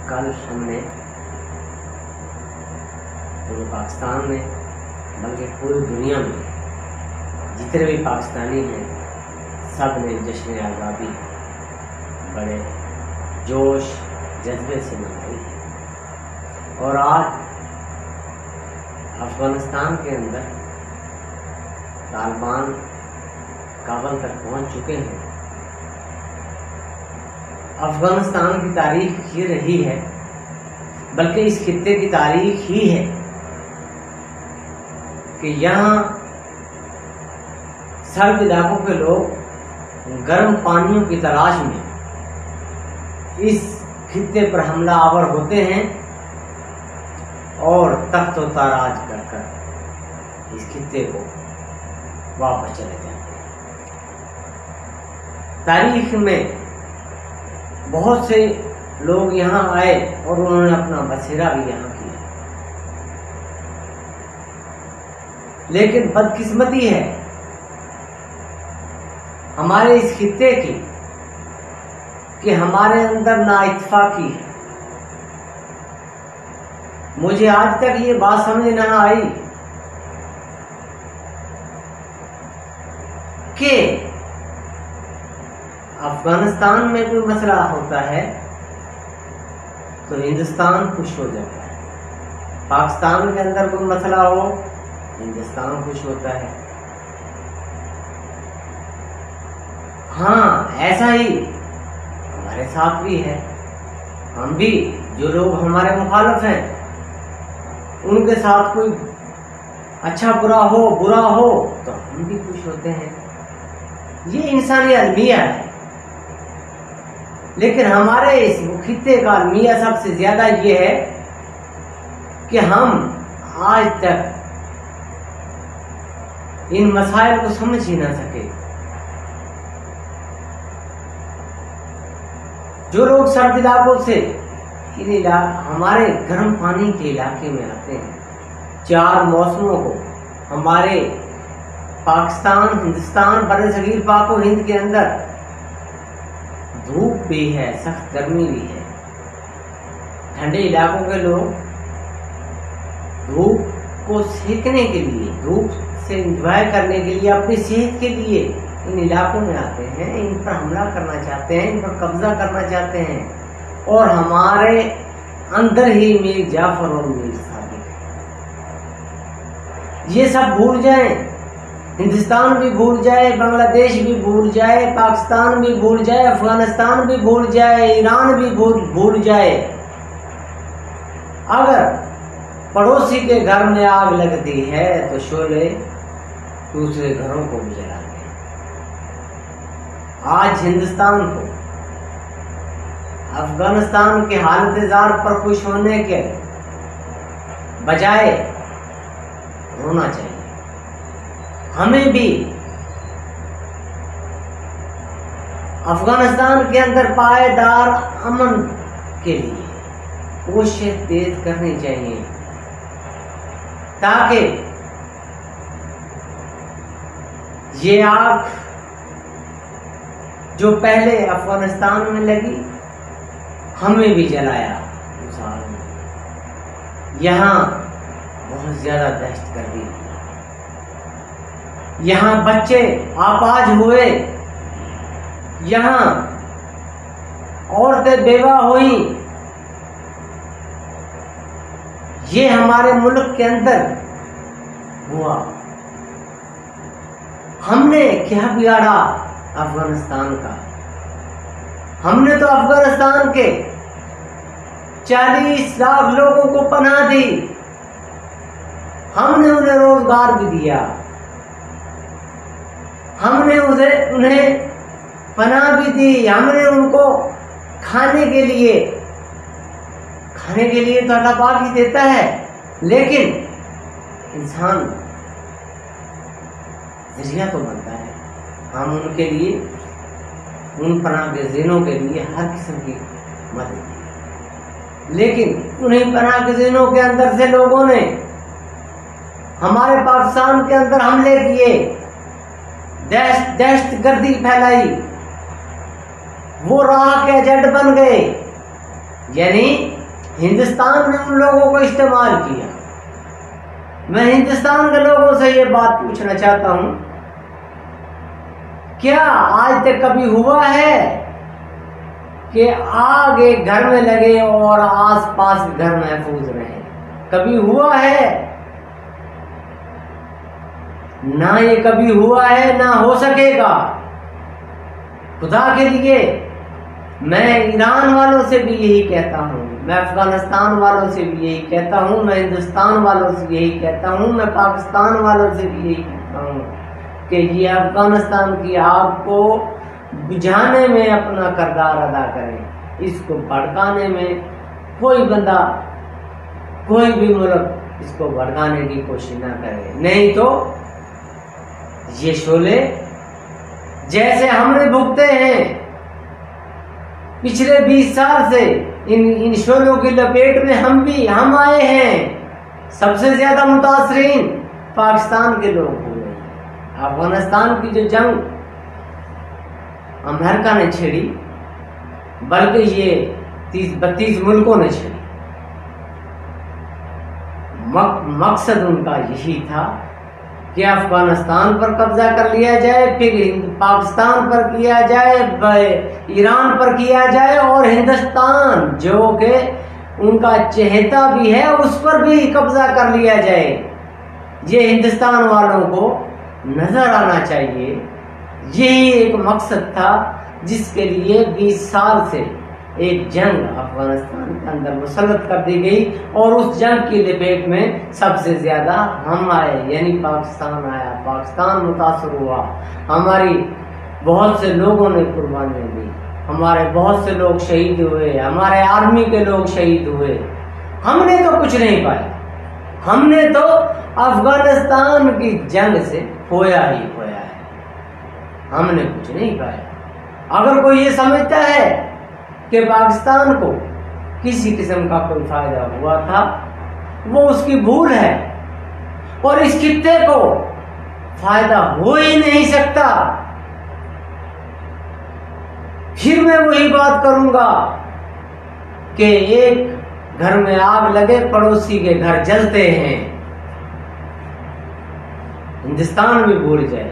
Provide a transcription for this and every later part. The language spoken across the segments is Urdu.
کل ہم نے پورے پاکستان میں بلکہ پوری دنیا میں جتنے بھی پاکستانی ہیں سب نے جشن آزادی بڑے جوش جذبے سے منائی ہے۔ اور آج افغانستان کے اندر طالبان کابل تک پہنچ چکے ہیں۔ افغانستان کی تاریخ یہ رہی ہے، بلکہ اس خطے کی تاریخ ہی ہے کہ یہاں سرد علاقوں کے لوگ گرم پانیوں کی تلاش میں اس خطے پر حملہ آور ہوتے ہیں اور تخت و تاراج کر کر اس خطے کو واپس چلے جاتے ہیں۔ تاریخ میں بہت سے لوگ یہاں آئے اور انہوں نے اپنا بسیرا بھی یہاں کیا، لیکن بدقسمتی ہے ہمارے اس خطے کی کہ ہمارے اندر نا اتفاقی ہے۔ مجھے آج تک یہ بات سمجھ نہ آئی کہ افغانستان میں کوئی مسئلہ ہوتا ہے تو ہندوستان خوش ہو جاتا ہے، پاکستان کے اندر کوئی مسئلہ ہو ہندوستان خوش ہوتا ہے۔ ہاں، ایسا ہی ہمارے ساتھ بھی ہے۔ ہم بھی جو لوگ ہمارے مخالف ہیں ان کے ساتھ کوئی اچھا برا ہو تو ہم بھی خوش ہوتے ہیں۔ یہ انسانی المیہ ہے، لیکن ہمارے اس خطے کا المیہ سب سے زیادہ یہ ہے کہ ہم آج تک ان مسائل کو سمجھ ہی نہ سکے۔ جو لوگ سرد علاقوں سے ہمارے گرم پانی کے علاقے میں آتے ہیں، 4 موسموں کو ہمارے پاکستان، ہندوستان، برصغیر پاک و ہند کے اندر دھوپ بھی ہے، سخت گرمی بھی ہے۔ ٹھنڈے علاقوں کے لوگ دھوپ کو سیکنے کے لیے، دھوپ سے انجوائے کرنے کے لیے، اپنی صحت کے لیے ان علاقوں میں آتے ہیں، ان پر حملہ کرنا چاہتے ہیں، ان پر قبضہ کرنا چاہتے ہیں، اور ہمارے اندر ہی میر جعفر اور میر صادق ہے۔ یہ سب بھول جائیں، ہندوستان بھی بھول جائے، بنگلہ دیش بھی بھول جائے، پاکستان بھی بھول جائے، افغانستان بھی بھول جائے، ایران بھی بھول جائے، اگر پڑوسی کے گھر میں آگ لگتی ہے تو شعلے دوسرے گھروں کو بھی جلاتے ہیں۔ آج ہندوستان کو افغانستان کے حالت زار پر خوش ہونے کے بجائے رونا چاہیے۔ ہمیں بھی افغانستان کے اندر پائیدار امن کے لیے کوشش تیز کرنی چاہیے، تاکہ یہ آگ جو پہلے افغانستان میں لگی ہمیں بھی جلایا۔ یہاں بہت زیادہ دہشت گردی، یہاں بچے آپاج ہوئے، یہاں عورتیں بیوہ ہوئیں، یہ ہمارے ملک کے اندر ہوا۔ ہم نے کیا بگاڑا افغانستان کا؟ ہم نے تو افغانستان کے 40 لاکھ لوگوں کو پناہ دی، ہم نے انہیں روزگار بھی دیا، ہم نے انہیں پناہ بھی دی، ہم نے ان کو کھانے کے لیے تو اللہ پاک ہی دیتا ہے، لیکن انسان ذریعہ تو بنتا ہے۔ ہم ان کے لیے، ان پناہ گزینوں کے لیے ہر قسم کی مدد کی، لیکن انہیں پناہ گزینوں کے اندر سے لوگوں نے ہمارے پاکستان کے اندر حملے کیے، دہشت گردی پھیلائی، وہ راہ کے ایجنٹ بن گئے، یعنی ہندوستان نے ان لوگوں کو استعمال کیا. میں ہندوستان کے لوگوں سے یہ بات پوچھنا چاہتا ہوں، کیا آج تک کبھی ہوا ہے کہ آگ ایک گھر میں لگے اور آس پاس گھر محفوظ رہے؟ کبھی ہوا ہے؟ نہ یہ کبھی ہوا ہے، نہ ہو سکے گا. خدا کے لیے میں ایران والوں سے بھی یہی کہتا ہوں، میں افغانستان والوں سے بھی یہی کہتا ہوں، میں ہندوستان والوں سے یہی کہتا ہوں، میں پاکستان والوں سے بھی یہی کہتا ہوں کہ یہ افغانستان کی آگ کو بجھانے میں اپنا کردار ادا کریں. اس کو بھڑکانے میں کوئی بندہ، کوئی بھی ملک اس کو بھڑکانے کی کوشش نہ کرے. نہیں تو یہ شعلے جیسے ہم نے بھگتے ہیں پچھلے 20 سال سے، ان شعلوں کی لپیٹ میں ہم آئے ہیں. سب سے زیادہ متاثرین پاکستان کے لوگ ہوئے ہیں. افغانستان کی جو جنگ امریکہ نے چھیڑی، بلکہ یہ 30-32 ملکوں نے چھیڑی. مقصد ان کا یہی تھا کہ افغانستان پر قبضہ کر لیا جائے، پھر پاکستان پر کیا جائے، ایران پر کیا جائے، اور ہندوستان جو کہ ان کا چہیتا بھی ہے اس پر بھی قبضہ کر لیا جائے. یہ ہندوستان والوں کو نظر آنا چاہیے. یہی ایک مقصد تھا جس کے لیے 20 سال سے ایک جنگ افغانستان کے اندر مسلط کر دی گئی، اور اس جنگ کی لپیٹ میں سب سے زیادہ ہم آئے، یعنی پاکستان آیا. پاکستان متاثر ہوا، ہماری بہت سے لوگوں نے قربانیاں دی، ہمارے بہت سے لوگ شہید ہوئے، ہمارے آرمی کے لوگ شہید ہوئے. ہم نے تو کچھ نہیں پایا، ہم نے تو افغانستان کی جنگ سے کھویا ہی کھویا ہے، ہم نے کچھ نہیں پایا. اگر کوئی یہ سمجھتا ہے کہ پاکستان کو کسی قسم کا کوئی فائدہ ہوا تھا، وہ اس کی بھول ہے، اور اس خطے کو فائدہ ہو ہی نہیں سکتا. پھر میں وہی بات کروں گا کہ ایک گھر میں آگ لگے پڑوسی کے گھر جلتے ہیں. ہندوستان بھی بھول جائے،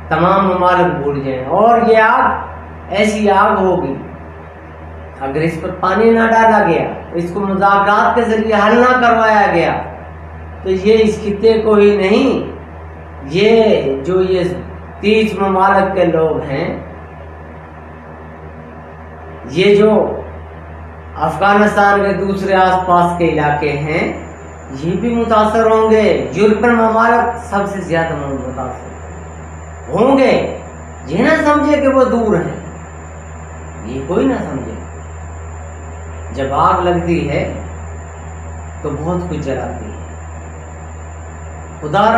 تمام ممالک بھول جائیں، اور یہ آگ ایسی آگ ہوگی اگر اس پر پانی نہ ڈالا گیا، اس کو مذاکرات کے ذریعے حل نہ کروایا گیا، تو یہ اس خطے کو ہی نہیں، یہ جو 30 ممالک کے لوگ ہیں، یہ جو افغانستان کے دوسرے آس پاس کے علاقے ہیں، یہ بھی متاثر ہوں گے. یورپین ممالک سب سے زیادہ متاثر ہوں گے. یہ نہ سمجھے کہ وہ دور ہیں، یہ کوئی نہ سمجھے. جب آگ لگتی ہے تو بہت کچھ جلاتی ہے. خدا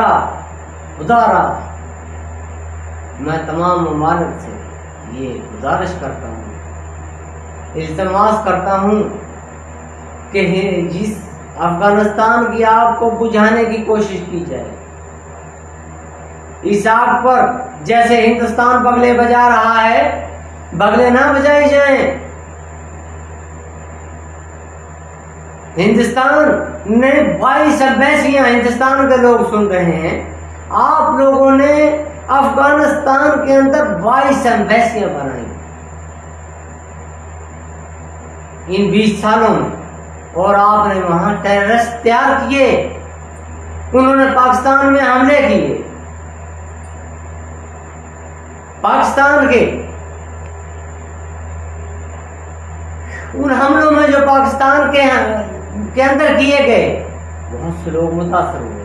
را میں تمام ممالک سے یہ گزارش کرتا ہوں، التماس کرتا ہوں کہ جس افغانستان کی آگ کو بجھانے کی کوشش کی جائے، اس آگ پر جیسے ہندوستان بگلے بجا رہا ہے، بگلے نہ بجائی جائیں. ہندوستان نے 22 امبیسیاں، ہندوستان کے لوگ سن رہے ہیں، آپ لوگوں نے افغانستان کے اندر 22 امبیسیاں بنائی ان 20 سالوں میں، اور آپ نے وہاں ٹیررسٹ تیار کیے، انہوں نے پاکستان میں حملے کیے. پاکستان کے ان حملوں میں جو پاکستان کے اندر کیے گئے، بہت سے لوگ متاثر ہوئے.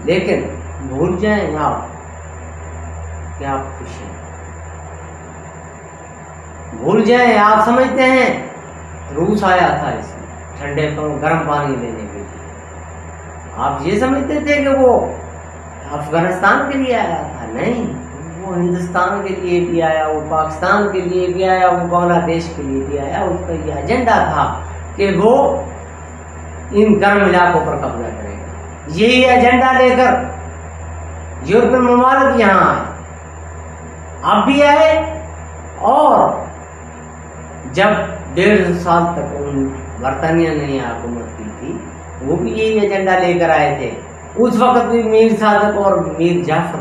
لیکن بھول جائیں آپ کہ آپ خوش ہیں، بھول جائیں. آپ سمجھتے ہیں روس آیا تھا اس میں ٹھنڈے گرم پانی لینے کے لیے، آپ یہ سمجھتے تھے کہ وہ افغانستان کے لیے آیا تھا. نہیں، وہ ہندوستان کے لیے بھی آیا، وہ پاکستان کے لیے بھی آیا، وہ بنگلہ دیش کے لیے بھی آیا. اس کا یہ ایجنڈا تھا کہ وہ ان گرم علاقوں پر قبضہ کرے گا. یہی ایجنڈا لے کر یورپین ممالک یہاں آئے، اب بھی آئے، اور جب 150 سال تک برطانیہ نے یہاں حکومت کی تھی، وہ بھی یہی ایجنڈا لے کر آئے تھے. اس وقت بھی میر صادق اور میر جعفر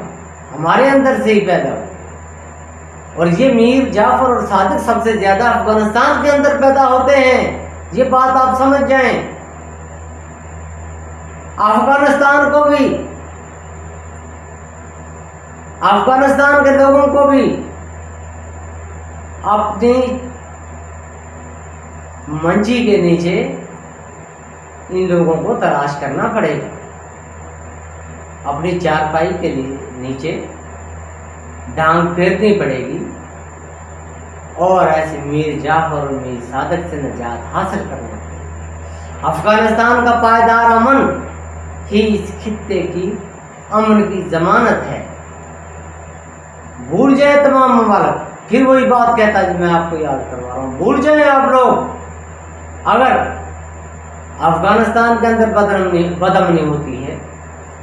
ہمارے اندر سے ہی پیدا ہوئے، اور یہ میر جعفر اور صادق سب سے زیادہ افغانستان کے اندر پیدا ہوتے ہیں. یہ بات آپ سمجھ جائیں. افغانستان کو بھی، افغانستان کے لوگوں کو بھی اپنی منچی کے نیچے ان لوگوں کو تلاش کرنا پڑے گا. اپنی چارپائی کے نیچے ڈانگ پھیرنی پڑے گی اور ایسے میر جعفر اور میر صادق سے نجات حاصل کرنا پڑے گا. افغانستان کا پائیدار امن ہی اس خطے کی امن کی ضمانت ہے. بھول جائیں تمام ممالک، پھر وہی بات کہتا ہے جو میں آپ کو یاد کروا رہا ہوں. بھول جائیں آپ لوگ، اگر افغانستان کے اندر بدامنی ہوتی ہے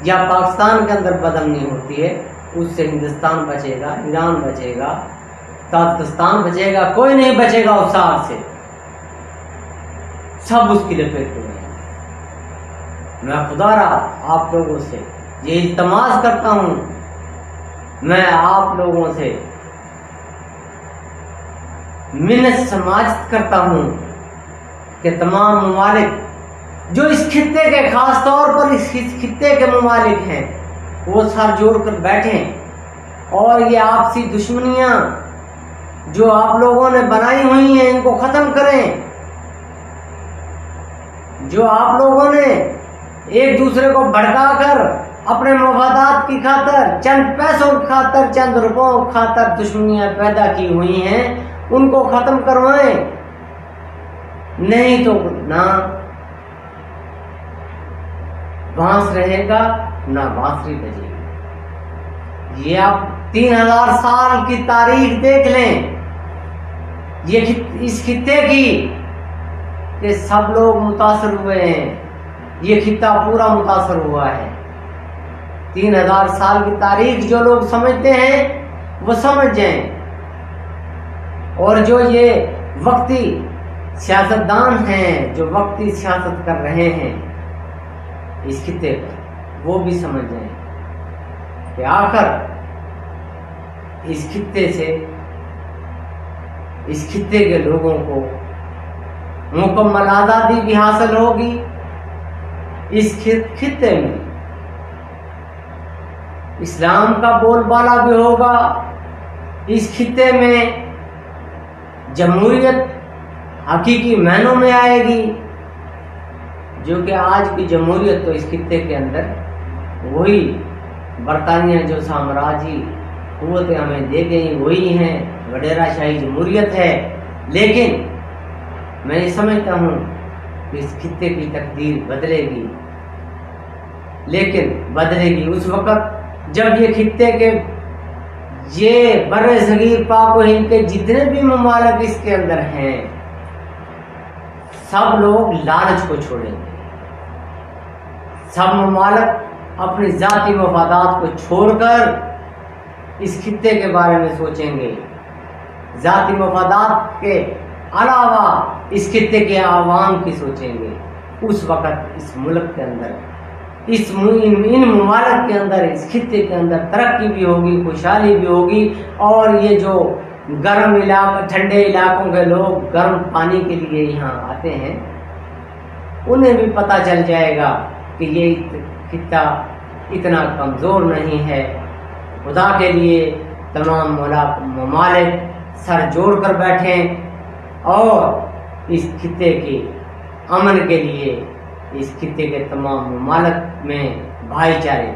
یا پاکستان کے اندر بدامنی ہوتی ہے، اس سے ہندوستان بچے گا، ایران بچے گا، تاجکستان بچے گا، کوئی نہیں بچے گا. اس سار سے سب اس کی لپیٹ میں ہیں. میں خدا رہا آپ لوگوں سے یہ التماس کرتا ہوں، میں آپ لوگوں سے منت سماجت کرتا ہوں کہ تمام ممالک جو اس خطے کے، خاص طور پر اس خطے کے ممالک ہیں، وہ سر جوڑ کر بیٹھیں اور یہ آپسی دشمنیاں جو آپ لوگوں نے بنائی ہوئی ہیں ان کو ختم کریں. جو آپ لوگوں نے ایک دوسرے کو بھڑکا کر اپنے مفادات کی خاطر، چند پیسوں کی خاطر، چند روپوں کی خاطر دشمنیاں پیدا کی ہوئی ہیں، ان کو ختم کروائیں. نہیں تو نہ بانس رہے گا نہ بانسری بجے گی. یہ آپ 3000 سال کی تاریخ دیکھ لیں یہ اس خطے کی، کہ سب لوگ متاثر ہوئے ہیں. یہ خطہ پورا متاثر ہوا ہے. 3000 سال کی تاریخ جو لوگ سمجھتے ہیں وہ سمجھ جائیں، اور جو یہ وقتی سیاستدان ہیں جو وقتی سیاست کر رہے ہیں اس خطے پر، وہ بھی سمجھ جائیں کہ آخر اس خطے سے، اس خطے کے لوگوں کو مکمل آزادی بھی حاصل ہوگی. اس خطے میں اسلام کا بول بالا بھی ہوگا. اس خطے میں جمہوریت حقیقی معنوں میں آئے گی، جو کہ آج کی جمہوریت تو اس خطے کے اندر وہی برطانیہ جو سامراجی قوتیں ہمیں دے گئی وہی ہیں، وڈیرا شاہی جمہوریت ہے. لیکن میں یہ سمجھتا ہوں کہ اس خطے کی تقدیر بدلے گی، لیکن بدلے گی اس وقت جب یہ خطے کے، یہ بر صغیر پاک و ہند کے جتنے بھی ممالک اس کے اندر ہیں، سب لوگ لالچ کو چھوڑیں گے. سب ممالک اپنی ذاتی مفادات کو چھوڑ کر اس خطے کے بارے میں سوچیں گے. ذاتی مفادات کے علاوہ اس خطے کے عوام کی سوچیں گے. اس وقت اس ملک کے اندر، ان ممالک کے اندر، اس خطے کے اندر ترقی بھی ہوگی، خوشحالی بھی ہوگی. اور یہ جو گرم علاقے، ٹھنڈے علاقوں کے لوگ گرم پانی کے لیے یہاں آتے ہیں، انہیں بھی پتہ چل جائے گا کہ یہ خطہ اتنا کمزور نہیں ہے. خدا کے لیے تمام ممالک سر جوڑ کر بیٹھیں اور اس خطے کے امن کے لیے اس خطے کے تمام ممالک میں بھائی چارے